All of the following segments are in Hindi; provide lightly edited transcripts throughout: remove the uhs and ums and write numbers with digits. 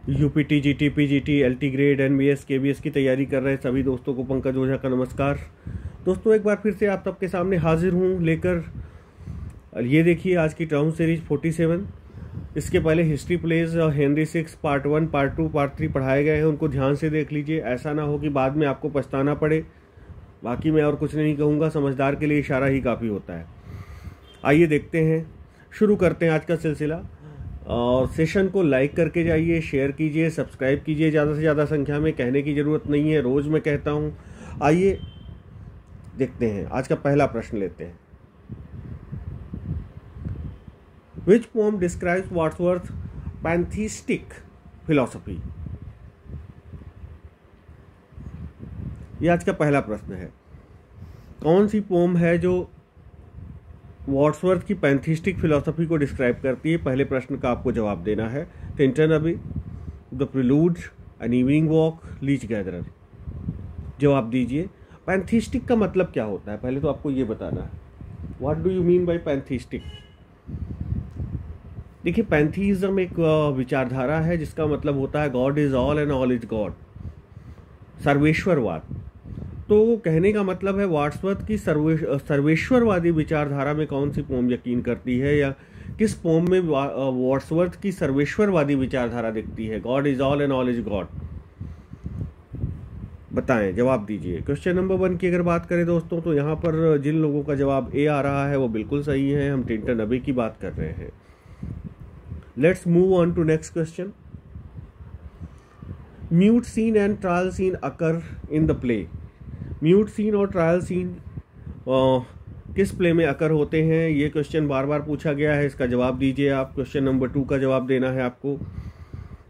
UP TGT PGT LT grade NBS KBS की तैयारी कर रहे सभी दोस्तों को पंकज ओझा का नमस्कार। दोस्तों एक बार फिर से आप सबके सामने हाजिर हूँ लेकर। ये देखिए आज की टर्म सीरीज 47। इसके पहले हिस्ट्री प्लेज और हेनरी 6 पार्ट 1 पार्ट 2 पार्ट 3 पढ़ाए गए हैं, उनको ध्यान से देख लीजिए। ऐसा ना हो कि बाद में आपको पछताना पड़े। बाकी मैं और कुछ नहीं कहूँगा, समझदार के लिए इशारा ही काफ़ी होता है। आइए देखते हैं, शुरू करते हैं आज का सिलसिला। और सेशन को लाइक करके जाइए, शेयर कीजिए, सब्सक्राइब कीजिए ज़्यादा से ज़्यादा संख्या में। कहने की ज़रूरत नहीं है, रोज़ मैं कहता हूँ। आइए देखते हैं, आज का पहला प्रश्न लेते हैं। विच पोम डिस्क्राइब्स वर्ड्सवर्थ पैंथीस्टिक फिलॉसफी? ये आज का पहला प्रश्न है। कौन सी पोम है जो वर्ड्सवर्थ की पैंथीस्टिक फिलॉसफी को डिस्क्राइब करती है? पहले प्रश्न का आपको जवाब देना है। Tintern Abbey, the prelude, an evening walk, leech gatherer. जवाब दीजिए। पैंथीस्टिक का मतलब क्या होता है, पहले तो आपको ये बताना है। What do you mean by pantheistic? देखिए, पैंथीइज्म एक विचारधारा है जिसका मतलब होता है God is all and all is God, सर्वेश्वरवाद। तो कहने का मतलब है वर्ड्सवर्थ की सर्वेश्वरवादी विचारधारा में कौन सी पोम यकीन करती है, या किस पोम में वर्ड्सवर्थ की सर्वेश्वरवादी विचारधारा दिखती है? God is all and all is God. बताएं, जवाब दीजिए। क्वेश्चन नंबर 1 की अगर बात करें दोस्तों, तो यहाँ पर जिन लोगों का जवाब ए आ रहा है वो बिल्कुल सही है। हम टिंटन अबे की बात कर रहे हैं। Let's move on to next question. Mute scene and trial scene occur in the play. Mute scene और ट्रायल सीन किस प्ले में अकर होते हैं? ये क्वेश्चन बार बार पूछा गया है, इसका जवाब दीजिए आप। क्वेश्चन नंबर 2 का जवाब देना है आपको।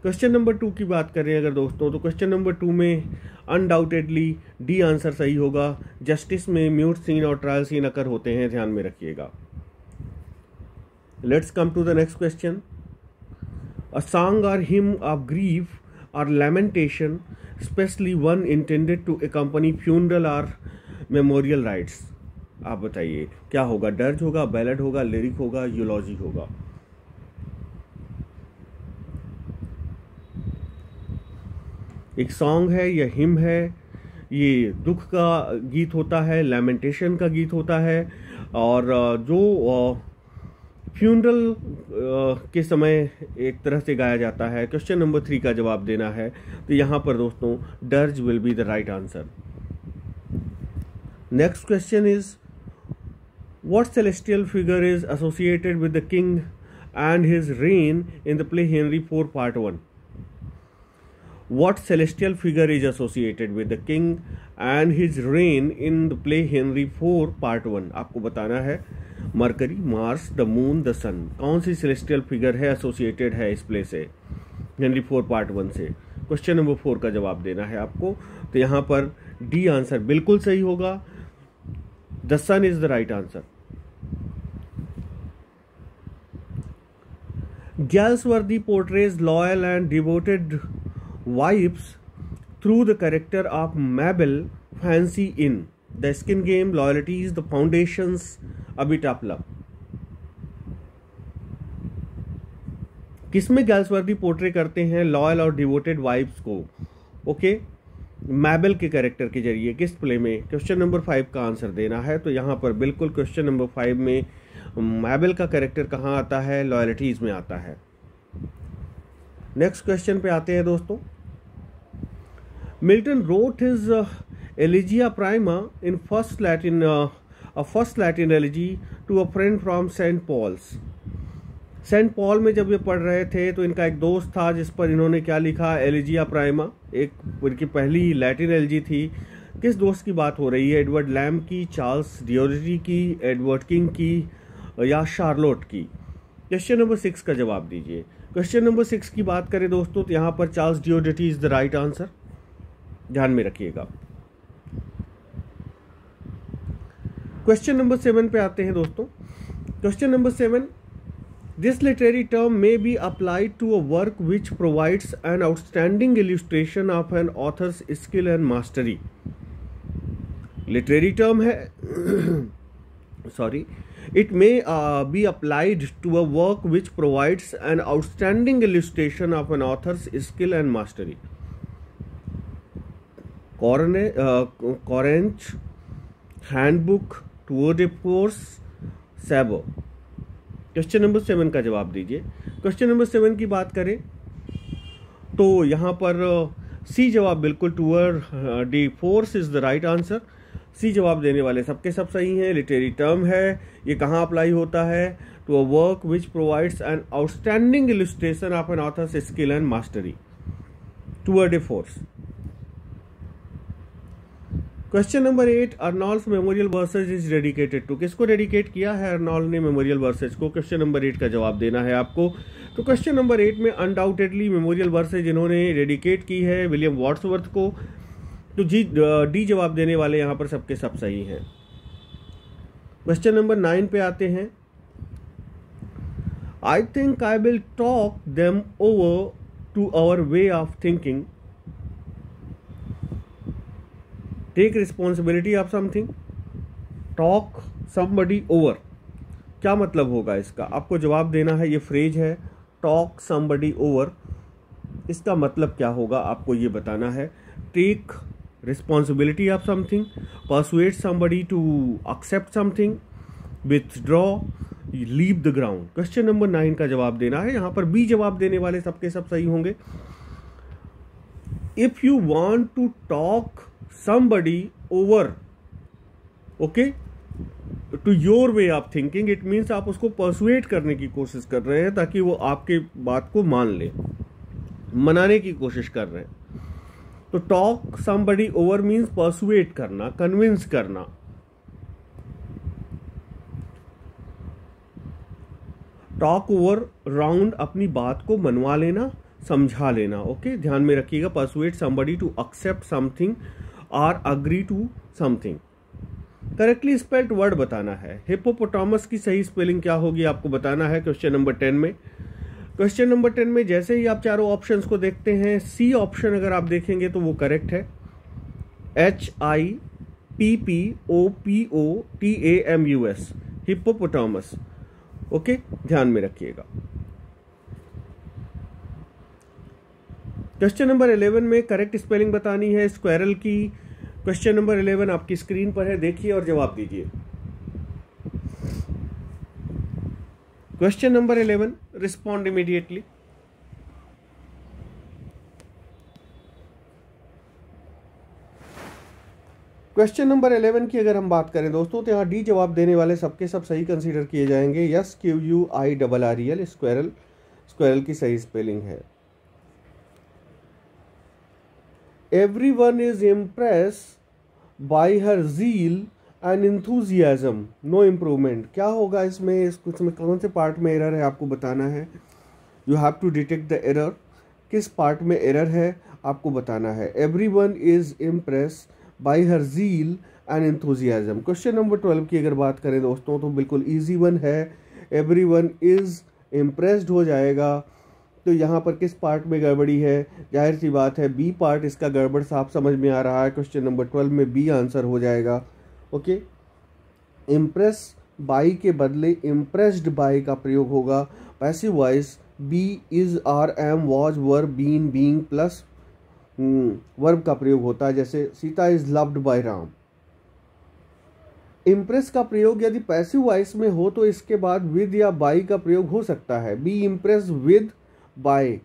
क्वेश्चन नंबर 2 की बात करें अगर दोस्तों, तो क्वेश्चन नंबर 2 में अनडाउटेडली डी आंसर सही होगा। जस्टिस में म्यूट सीन और ट्रायल सीन अकर होते हैं, ध्यान में रखिएगा। Let's come to the next question. A song or hymn of grief or lamentation, especially one intended to accompany funeral or memorial rites. आप बताइए क्या होगा? डर्ज होगा, बैलेड होगा, लिरिक होगा, यूलॉजी होगा? एक सॉन्ग है, यह हिम है, ये दुख का गीत होता है, लैमेंटेशन का गीत होता है, और जो फ्यूनरल के समय एक तरह से गाया जाता है। क्वेश्चन नंबर 3 का जवाब देना है। तो यहाँ पर दोस्तों dirge will be the right answer. Next question is what celestial figure is associated with the king and his rain in the play Henry 4 part 1? What celestial figure is associated with the king and his reign in the play Henry 4 Part 1? आपको बताना है। Mercury, Mars, the moon, the sun. कौन सी सेलेस्टियल फिगर है एसोसिएटेड है इस प्ले से, हेनरी 4 पार्ट 1 से? क्वेश्चन नंबर 4 का जवाब देना है आपको। तो यहाँ पर डी आंसर बिल्कुल सही होगा। The sun is the right answer. Galsworthy portrays loyal and devoted wives through the character of Mabel Fancy in The Skin Game, Loyalties, The Foundations, A Bit of Love। किसमें गैल्सवर्दी पोर्ट्रे करते हैं लॉयल और डिवोटेड वाइफ्स को? ओके, मैबल के कैरेक्टर के जरिए। किस प्ले में? क्वेश्चन नंबर 5 का आंसर देना है। तो यहाँ पर बिल्कुल क्वेश्चन नंबर 5 में मैबल का कैरेक्टर कहाँ आता है? लॉयल्टीज में आता है। नेक्स्ट क्वेश्चन पे आते हैं दोस्तों। Milton wrote his Elegia Prima in first Latin elegy to a friend from Saint Paul's. Saint Paul में जब ये पढ़ रहे थे तो इनका एक दोस्त था जिस पर इन्होंने क्या लिखा? एलिजिया प्राइमा। एक इनकी पहली लैटिन एलिजी थी। किस दोस्त की बात हो रही है? एडवर्ड लैम की, चार्ल्स डियोरिटी की, एडवर्ड किंग की, या शार्लोट की? क्वेश्चन नंबर 6 का जवाब दीजिए। क्वेश्चन नंबर 6 की बात करें दोस्तों, तो यहाँ पर चार्ल्स डियोरिटी इज द राइट आंसर, ध्यान में रखिएगा। क्वेश्चन नंबर 7 पे आते हैं दोस्तों। Question number 7, this literary term may be applied to a work which provides an outstanding illustration of an author's skill and mastery. Literary term है sorry It may be applied to a work which provides an outstanding illustration of an author's skill and mastery. Coranch Handbook Tour de Force Sabo. Question number 7 का जवाब दीजिए। क्वेश्चन नंबर 7 की बात करें तो यहाँ पर सी जवाब बिल्कुल, tour de force is the right answer. C जवाब देने वाले सबके सब सही हैं। लिटरेरी टर्म है, ये कहाँ अप्लाई होता है? To a work which provides an outstanding illustration of an author's skill and mastery, tour de force. Question number 8, Arnold's memorial verses is dedicated to. किसको डेडिकेट किया है अर्नॉल्ड ने मेमोरियल वर्सेज को? क्वेश्चन नंबर 8 का जवाब देना है आपको। तो क्वेश्चन नंबर 8 में अनडाउटेडली मेमोरियल वर्सेज इन्होंने डेडिकेट की है विलियम वर्ड्सवर्थ को। तो डी जवाब देने वाले यहाँ पर सबके सब सही हैं। क्वेश्चन नंबर 9 पे आते हैं। I think I will talk them over to our way of thinking. Take responsibility of something, talk somebody over. क्या मतलब होगा इसका? आपको जवाब देना है। ये फ्रेज है टॉक समबडी ओवर, इसका मतलब क्या होगा आपको ये बताना है। Take responsibility of something, persuade somebody to accept something, withdraw, leave the ground. Question number 9 का जवाब देना है। यहां पर बी जवाब देने वाले सबके सब सही होंगे। If you want to talk somebody over, okay, to your way of thinking, it means आप उसको persuade करने की कोशिश कर रहे हैं ताकि वो आपके बात को मान ले, मनाने की कोशिश कर रहे हैं। तो talk somebody over means persuade करना, convince करना। टॉक ओवर राउंड अपनी बात को मनवा लेना, समझा लेना। ओके, ध्यान में रखिएगा। Persuade somebody to accept something or agree to something. Correctly spelled word बताना है। हिप्पोपोटामस की सही स्पेलिंग क्या होगी आपको बताना है क्वेश्चन नंबर 10 में। क्वेश्चन नंबर 10 में जैसे ही आप चारों ऑप्शंस को देखते हैं, सी ऑप्शन अगर आप देखेंगे तो वो करेक्ट है। HIPPOPOTAMUS, hippopotamus. ओके, ध्यान में रखिएगा। क्वेश्चन नंबर 11 में करेक्ट स्पेलिंग बतानी है स्क्वायरल की। क्वेश्चन नंबर 11 आपकी स्क्रीन पर है, देखिए और जवाब दीजिए। Question number 11, respond immediately. Question number 11 की अगर हम बात करें दोस्तों, तो यहाँ डी जवाब देने वाले सबके सब सही कंसीडर किए जाएंगे। यस, QUIRREL, स्क्वायरल की सही स्पेलिंग है। Everyone is impressed by her zeal and enthusiasm, no improvement। क्या होगा इसमें कौन से पार्ट में एरर है आपको बताना है। You have to detect the error, किस पार्ट में एरर है आपको बताना है। Everyone is impressed by her zeal and enthusiasm। Question number 12 की अगर बात करें दोस्तों तो बिल्कुल इजी वन है। Everyone is impressed हो जाएगा। तो यहाँ पर किस पार्ट में गड़बड़ी है? जाहिर सी बात है बी पार्ट इसका गड़बड़ साफ समझ में आ रहा है। क्वेश्चन नंबर 12 में बी आंसर हो जाएगा। ओके, इम्प्रेस बाई के बदले इम्प्रेस्ड बाई का प्रयोग होगा। Passive voice be, is, are, am, was, verb, been, being plus verb का प्रयोग होता है। जैसे Sita is loved by Ram. Impress का प्रयोग यदि पैसिव वॉइस में हो तो इसके बाद विद या बाई का प्रयोग हो सकता है। Be impress with by,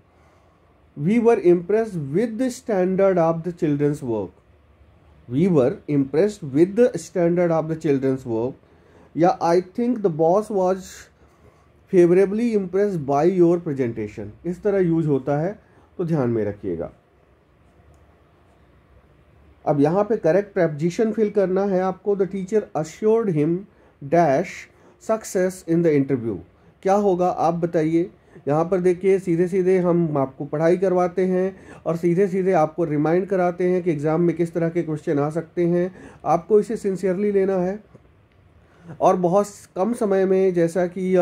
we were impressed with the standard of the children's work, we were impressed with the standard of the children's work, या I think the boss was favorably impressed by your presentation। इस तरह यूज होता है, तो ध्यान में रखिएगा। अब यहाँ पे करेक्ट प्रेपोजिशन फिल करना है आपको। The teacher assured him dash success in the interview। क्या होगा आप बताइए। यहाँ पर देखिए, सीधे सीधे हम आपको पढ़ाई करवाते हैं और सीधे सीधे आपको रिमाइंड कराते हैं कि एग्ज़ाम में किस तरह के क्वेश्चन आ सकते हैं। आपको इसे सिंसियरली लेना है और बहुत कम समय में, जैसा कि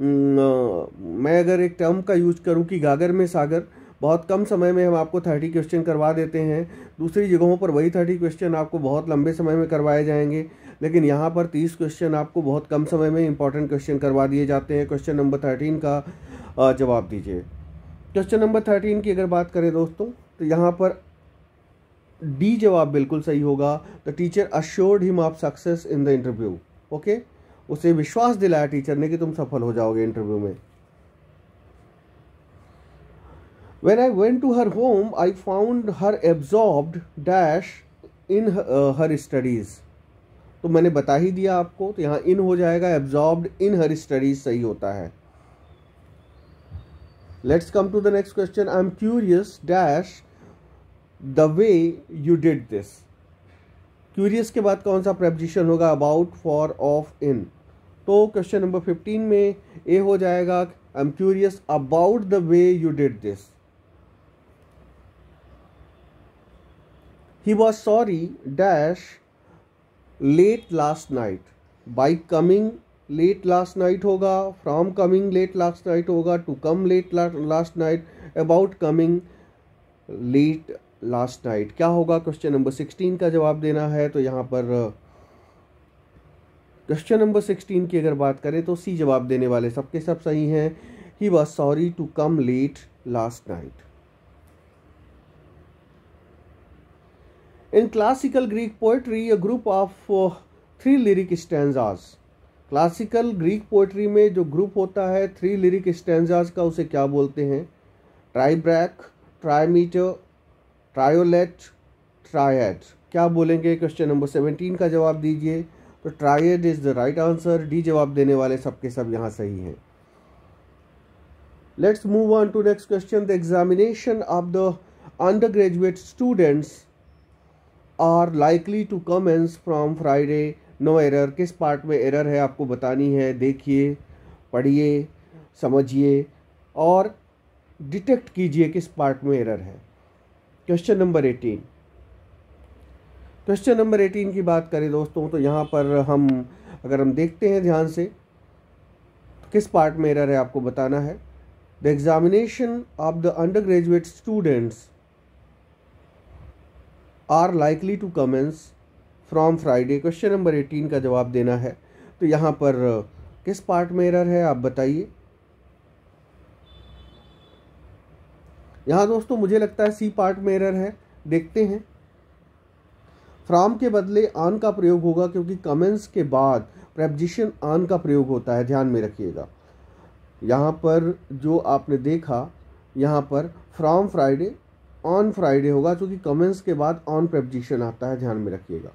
मैं अगर एक टर्म का यूज करूँ कि गागर में सागर, बहुत कम समय में हम आपको 30 क्वेश्चन करवा देते हैं। दूसरी जगहों पर वही 30 क्वेश्चन आपको बहुत लंबे समय में करवाए जाएंगे। लेकिन यहाँ पर 30 क्वेश्चन आपको बहुत कम समय में इंपॉर्टेंट क्वेश्चन करवा दिए जाते हैं। क्वेश्चन नंबर 13 का जवाब दीजिए। क्वेश्चन नंबर 13 की अगर बात करें दोस्तों, तो यहाँ पर डी जवाब बिल्कुल सही होगा। The teacher assured him of success in the interview. Okay, उसे विश्वास दिलाया टीचर ने कि तुम सफल हो जाओगे इंटरव्यू में। When I went to her home, I found her absorbed dash in her studies. तो मैंने बता ही दिया आपको, तो यहाँ इन हो जाएगा, absorbed in her studies सही होता है। Let's come to the next question. I'm curious dash the way you did this. Curious के बाद कौन सा preposition होगा? About, for, of, in. तो क्वेश्चन नंबर 15 में ए हो जाएगा, I'm curious about the way you did this. He was sorry dash late last night. By coming late last night होगा, from coming late last night होगा, to come late last night, about coming late last night क्या होगा? क्वेश्चन नंबर 16 का जवाब देना है। तो यहाँ पर क्वेश्चन नंबर 16 की अगर बात करें तो सी जवाब देने वाले सबके सब सही हैं। He was sorry to come late last night. In classical Greek poetry, a group of 3 lyric stanzas. Classical Greek poetry में जो ग्रुप होता है 3 लिरिक स्टैंजाज का, उसे क्या बोलते हैं? Tribrach, trimeter, triolet, triad. क्या बोलेंगे? क्वेश्चन नंबर 17 का जवाब दीजिए। तो triad is the right answer. D जवाब देने वाले सबके सब यहाँ सही हैं। Let's move on to next question. The examination of the undergraduate students are likely to commence from Friday. No error. किस पार्ट में एरर है आपको बतानी है। देखिए, पढ़िए, समझिए और डिटेक्ट कीजिए किस पार्ट में एरर है। Question number 18। क्वेश्चन नंबर 18 की बात करें दोस्तों, तो यहाँ पर अगर हम देखते हैं ध्यान से, तो किस पार्ट में एरर है आपको बताना है। The examination of the undergraduate students are likely to commence from Friday. Question number 18 का जवाब देना है। तो यहाँ पर किस पार्ट में एरर है आप बताइए। यहाँ दोस्तों मुझे लगता है सी पार्ट में एरर है। देखते हैं। फ्रॉम के बदले ऑन का प्रयोग होगा, क्योंकि कमेंस के बाद प्रेपोजिशन ऑन का प्रयोग होता है, ध्यान में रखिएगा। यहाँ पर जो आपने देखा, यहाँ पर फ्रॉम फ्राइडे ऑन फ्राइडे होगा, क्योंकि कमेंस के बाद ऑन प्रेपोजिशन आता है, ध्यान में रखिएगा।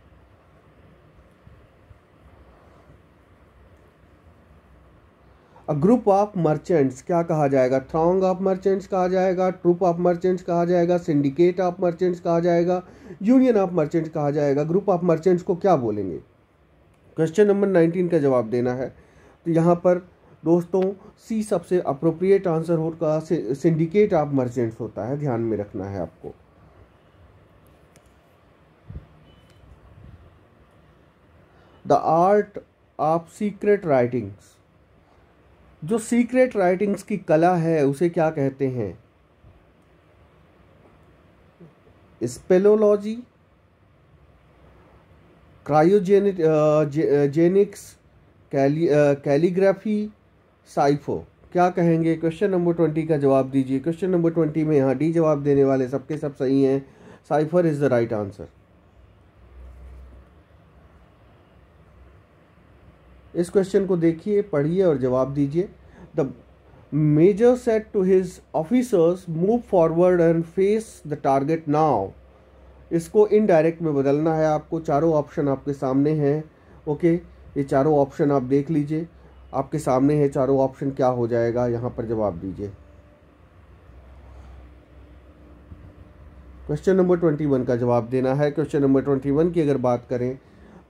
अ ग्रुप ऑफ मर्चेंट्स क्या कहा जाएगा? थ्रॉन्ग ऑफ मर्चेंट्स कहा जाएगा, ट्रुप ऑफ मर्चेंट्स कहा जाएगा, सिंडिकेट ऑफ मर्चेंट्स कहा जाएगा, यूनियन ऑफ मर्चेंट्स कहा जाएगा। ग्रुप ऑफ मर्चेंट्स को क्या बोलेंगे? क्वेश्चन नंबर 19 का जवाब देना है। तो यहाँ पर दोस्तों सी सबसे अप्रोप्रिएट आंसर होगा। सिंडिकेट ऑफ मर्चेंट्स होता है, ध्यान में रखना है आपको। The art of secret writings. जो सीक्रेट राइटिंग्स की कला है उसे क्या कहते हैं? स्पेलोलॉजी, क्रायोजेनिक्स, कैलीग्राफी, साइफो। क्या कहेंगे? क्वेश्चन नंबर 20 का जवाब दीजिए। क्वेश्चन नंबर 20 में यहाँ डी जवाब देने वाले सबके सब सही हैं। Cipher is the right answer. इस क्वेश्चन को देखिए, पढ़िए और जवाब दीजिए। The major said to his officers move forward and face the target now. इसको इनडायरेक्ट में बदलना है आपको। चारों ऑप्शन आपके सामने हैं। ओके, ये चारों ऑप्शन आप देख लीजिए, आपके सामने है चारों ऑप्शन। क्या हो जाएगा यहाँ पर? जवाब दीजिए। क्वेश्चन नंबर 21 का जवाब देना है। क्वेश्चन नंबर 21 की अगर बात करें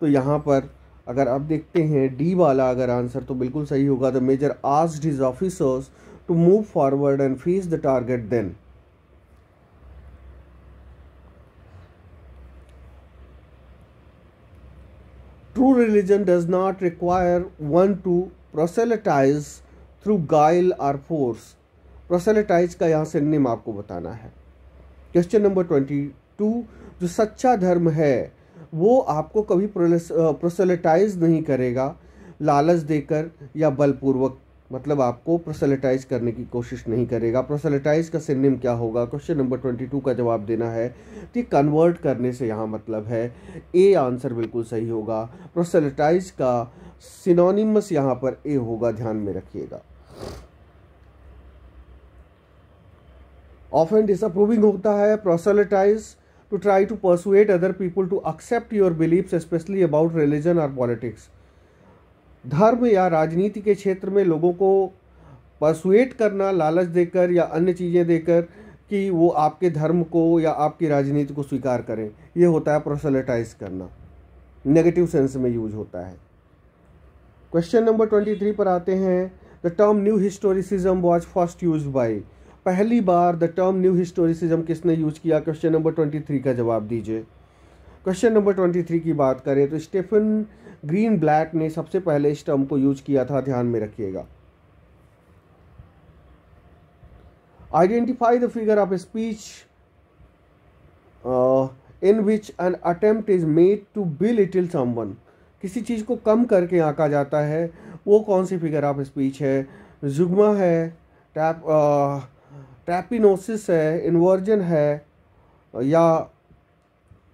तो यहाँ पर अगर आप देखते हैं डी वाला अगर आंसर, तो बिल्कुल सही होगा। The major asked his officers to move forward and face the target then. True religion does not require one to proselytize through guile or force. Proselytize का यहाँ सिनोनिम आपको बताना है। Question number 22। जो सच्चा धर्म है वो आपको कभी प्रोसेलेटाइज नहीं करेगा लालच देकर या बलपूर्वक, मतलब आपको प्रोसेलेटाइज करने की कोशिश नहीं करेगा। प्रोसेलेटाइज का सिनोनिम क्या होगा? क्वेश्चन नंबर 22 का जवाब देना है। कि कन्वर्ट करने से यहाँ मतलब है। ए आंसर बिल्कुल सही होगा। प्रोसेलेटाइज का सिनोनिमस यहाँ पर ए होगा, ध्यान में रखिएगा। ऑफन डिसअप्रूविंग होता है proselytise to try to persuade other people to accept your beliefs especially about religion or politics. धर्म या राजनीति के क्षेत्र में लोगों को परसुएट करना लालच देकर या अन्य चीज़ें देकर कि वो आपके धर्म को या आपकी राजनीति को स्वीकार करें, ये होता है प्रोसेलेटाइज करना। नेगेटिव सेंस में यूज होता है। क्वेश्चन नंबर 23 पर आते हैं। The term new historicism was first use by. पहली बार द टर्म न्यू हिस्टोरिसिज्म किसने यूज किया? क्वेश्चन नंबर 23 का जवाब दीजिए। क्वेश्चन नंबर 23 की बात करें तो स्टीफन ग्रीनब्लैट ने सबसे पहले इस टर्म को यूज किया था, ध्यान में रखिएगा। Identify the figure of speech in which an attempt is made to belittle someone. किसी चीज़ को कम करके आंका जाता है, वो कौन सी फिगर ऑफ स्पीच है? जुग्मा है, टैपिनोसिस है, इन्वर्जन है, या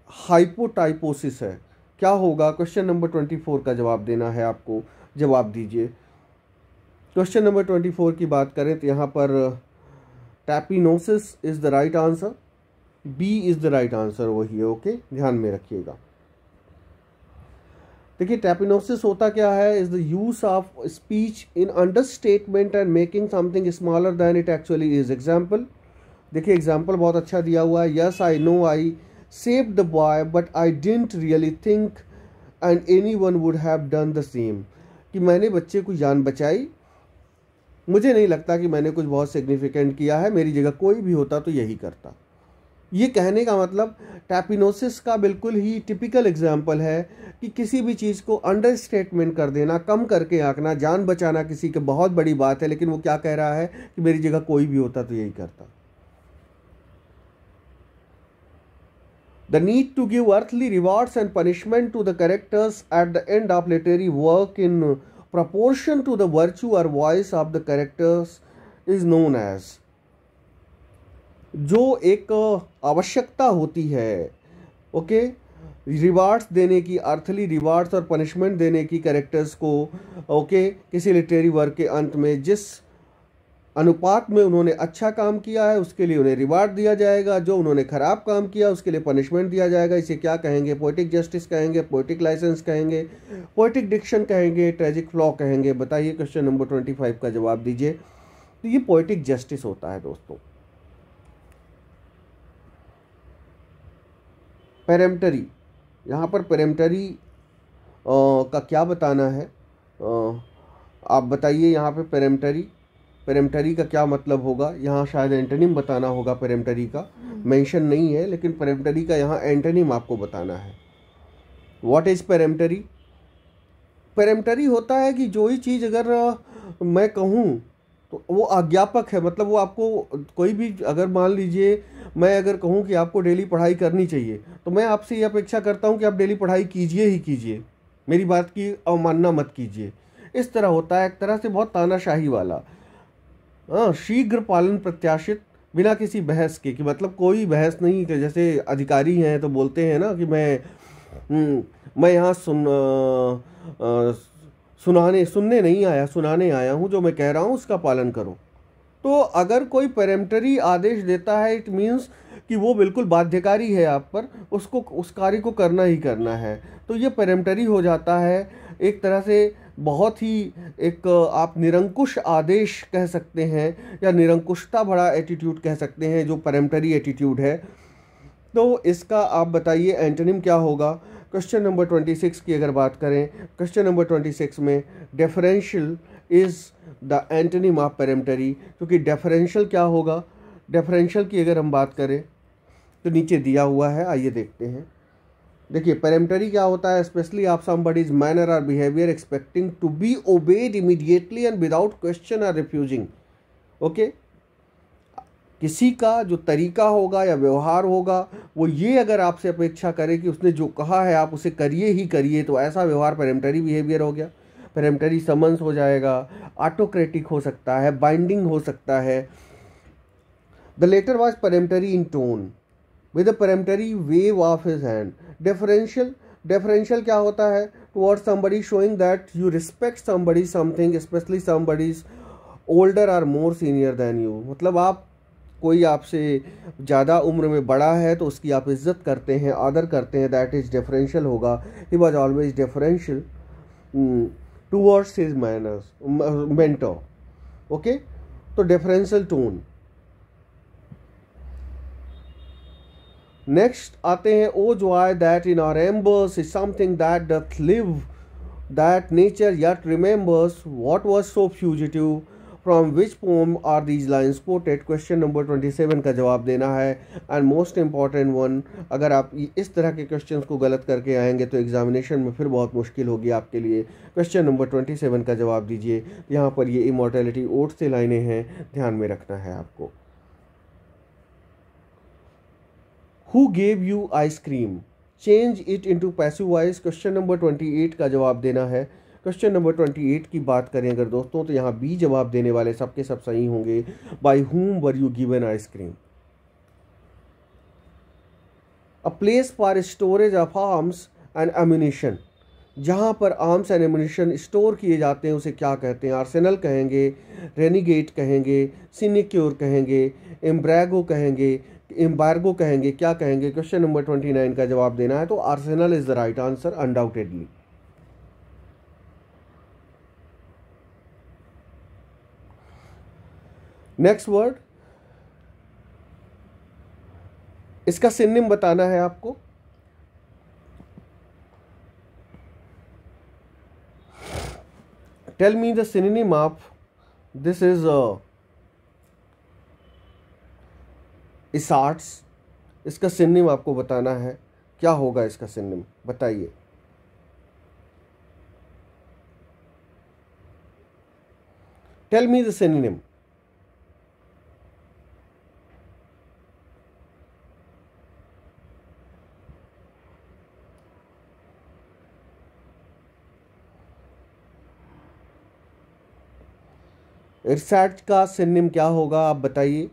हाइपोटाइपोसिस है? क्या होगा? क्वेश्चन नंबर 24 का जवाब देना है आपको। जवाब दीजिए। क्वेश्चन नंबर 24 की बात करें तो यहाँ पर tapinosis is the right answer. B is the right answer, वही है। ओके, ध्यान में रखिएगा। देखिए, टैपिनोसिस होता क्या है? Is the use of speech in understatement and making something smaller than it actually is. Example देखिए, एग्जाम्पल बहुत अच्छा दिया हुआ है। Yes I know I saved the boy but I didn't really think and anyone would have done the same। कि मैंने बच्चे को जान बचाई, मुझे नहीं लगता कि मैंने कुछ बहुत सिग्निफिकेंट किया है, मेरी जगह कोई भी होता तो यही करता। ये कहने का मतलब टैपिनोसिस का बिल्कुल ही टिपिकल एग्जाम्पल है कि किसी भी चीज़ को अंडर स्टेटमेंट कर देना, कम करके आंकना, जान बचाना किसी की बहुत बड़ी बात है, लेकिन वो क्या कह रहा है कि मेरी जगह कोई भी होता तो यही करता। The need to give earthly rewards and punishment to the characters at the end of literary work in proportion to the virtue or voice of the characters is known as। जो एक आवश्यकता होती है, ओके, रिवार्ड्स देने की, अर्थली रिवार्ड्स और पनिशमेंट देने की कैरेक्टर्स को, ओके, किसी लिटरेरी वर्क के अंत में जिस अनुपात में उन्होंने अच्छा काम किया है उसके लिए उन्हें रिवार्ड दिया जाएगा, जो उन्होंने खराब काम किया उसके लिए पनिशमेंट दिया जाएगा। इसे क्या कहेंगे? पोएटिक जस्टिस कहेंगे, पोएटिक लाइसेंस कहेंगे, पोएटिक डिक्शन कहेंगे, ट्रेजिक फ्लॉ कहेंगे। बताइए, क्वेश्चन नंबर 25 का जवाब दीजिए। तो ये पोएटिक जस्टिस होता है दोस्तों। पेरेम्पटरी, यहाँ पर पेरेम्पटरी का क्या बताना है? आप बताइए यहाँ पे पेरेम्पटरी का क्या मतलब होगा? यहाँ शायद एंटोनिम बताना होगा। पेरेम्पटरी का मेंशन नहीं है, लेकिन पेरेम्पटरी का यहाँ एंटोनिम आपको बताना है। What is पेरेम्पटरी? पेरेम्पटरी होता है कि जो ही चीज़ अगर मैं कहूँ तो वो आज्ञापक है, मतलब वो आपको कोई भी, अगर मान लीजिए मैं अगर कहूँ कि आपको डेली पढ़ाई करनी चाहिए तो मैं आपसे ये अपेक्षा करता हूँ कि आप डेली पढ़ाई कीजिए ही कीजिए, मेरी बात की अवमानना मत कीजिए। इस तरह होता है, एक तरह से बहुत तानाशाही वाला। शीघ्र पालन प्रत्याशित, बिना किसी बहस के, कि मतलब कोई बहस नहीं, कि जैसे अधिकारी हैं तो बोलते हैं ना कि मैं यहाँ सुनने नहीं आया, सुनाने आया हूँ, जो मैं कह रहा हूँ उसका पालन करो। तो अगर कोई पेरेम्पटरी आदेश देता है, इट मीन्स कि वो बिल्कुल बाध्यकारी है आप पर, उसको उस कार्य को करना ही करना है। तो ये पेरेम्पटरी हो जाता है, एक तरह से बहुत ही एक आप निरंकुश आदेश कह सकते हैं, या निरंकुशता भरा एटीट्यूड कह सकते हैं, जो पेरेम्पटरी एटीट्यूड है। तो इसका आप बताइए एंटोनिम क्या होगा? क्वेश्चन नंबर 26 की अगर बात करें, क्वेश्चन नंबर 26 में डेफरेंशियल इज द एंटोनिम ऑफ पेरेम्पटरी। क्योंकि डेफरेंशियल क्या होगा? डेफरेंशियल की अगर हम बात करें तो नीचे दिया हुआ है, आइए देखते हैं। देखिए, पेरेम्पटरी क्या होता है? स्पेशली ऑफ समबडीज मैनर और behaviour expecting to be obeyed immediately and without question और रिफ्यूजिंग। ओके, किसी का जो तरीका होगा या व्यवहार होगा वो ये अगर आपसे अपेक्षा करे कि उसने जो कहा है आप उसे करिए ही करिए, तो ऐसा व्यवहार पेरेम्पटरी बिहेवियर हो गया। पेरेम्पटरी समन्स हो जाएगा, ऑटोक्रेटिक हो सकता है, बाइंडिंग हो सकता है। The letter was peremptory in tone with a peremptory wave of his hand. Deferential क्या होता है? Towards somebody showing that you respect somebody something, especially somebody older or more senior then you. मतलब आप कोई आपसे ज़्यादा उम्र में बड़ा है तो उसकी आप इज्जत करते हैं, आदर करते हैं, दैट इज डिफरेंशियल होगा। He was always deferential towards his mentor. Okay, तो डिफरेंशियल टोन। नेक्स्ट आते हैं O joy that in our embers is something that doth live, that nature yet remembers what was so fugitive, from which poem are these lines quoted। Question number 27 का जवाब देना है, एंड मोस्ट इम्पॉर्टेंट वन। अगर आप इस तरह के क्वेश्चंस को गलत करके आएंगे तो एग्जामिनेशन में फिर बहुत मुश्किल होगी आपके लिए। क्वेश्चन नंबर 27 का जवाब दीजिए। यहाँ पर ये इमॉर्टैलिटी ओट से लाइनें हैं, ध्यान में रखना है आपको। Who gave you ice cream? Change it into passive voice। Question number 28 का जवाब देना है। क्वेश्चन नंबर 28 की बात करें अगर दोस्तों तो यहाँ बी जवाब देने वाले सबके सब सही होंगे। By whom were you given ice cream? A place for storage of arms and ammunition। जहाँ पर आर्म्स एंड एम्यूनिशन स्टोर किए जाते हैं उसे क्या कहते हैं? आर्सेनल कहेंगे, रेनिगेट कहेंगे, सिनिक्योर कहेंगे, एम्ब्रैगो कहेंगे, एम्बार्गो कहेंगे, क्या कहेंगे? क्वेश्चन नंबर 29 का जवाब देना है। तो arsenal is the right answer undoubtedly. Next word, इसका सिनोनिम बताना है आपको। Tell me the synonym of this is ersatz. इसका सिनोनिम आपको बताना है, क्या होगा इसका सिनोनिम बताइए। Tell me the synonym. इसार्ट का सिनोनिम क्या होगा आप बताइए।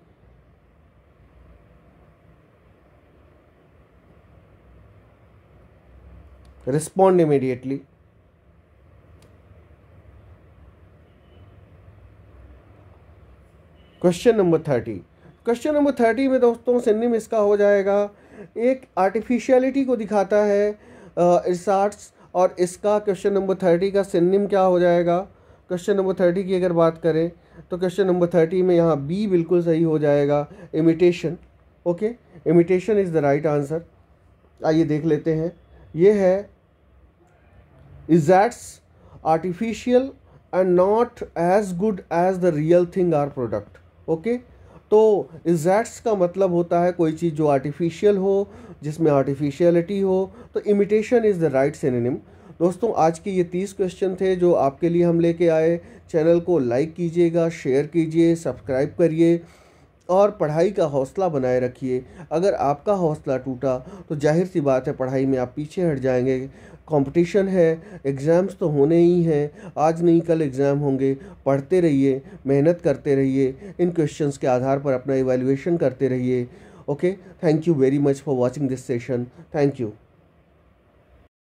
Respond immediately। Question number 30। Question number 30 में दोस्तों सिनोनिम इसका हो जाएगा, एक आर्टिफिशियलिटी को दिखाता है इसार्ट्स, और इसका क्वेश्चन नंबर 30 का सिनोनिम क्या हो जाएगा? क्वेश्चन नंबर 30 की अगर बात करें तो क्वेश्चन नंबर 30 में यहाँ बी बिल्कुल सही हो जाएगा, imitation. Okay, imitation is the right answer. आइए देख लेते हैं, ये है ersatz artificial and not as good as the real thing or product. Okay, तो इज़ैट्स का मतलब होता है कोई चीज़ जो आर्टिफिशियल हो, जिसमें आर्टिफिशियलिटी हो। तो imitation is the right synonym. दोस्तों आज के ये 30 क्वेश्चन थे जो आपके लिए हम लेके आए। चैनल को लाइक कीजिएगा, शेयर कीजिए, सब्सक्राइब करिए और पढ़ाई का हौसला बनाए रखिए। अगर आपका हौसला टूटा तो जाहिर सी बात है पढ़ाई में आप पीछे हट जाएंगे। कंपटीशन है, एग्ज़ाम्स तो होने ही हैं, आज नहीं कल एग्ज़ाम होंगे। पढ़ते रहिए, मेहनत करते रहिए, इन क्वेश्चंस के आधार पर अपना इवैल्यूएशन करते रहिए। Okay, thank you very much for watching this session. Thank you.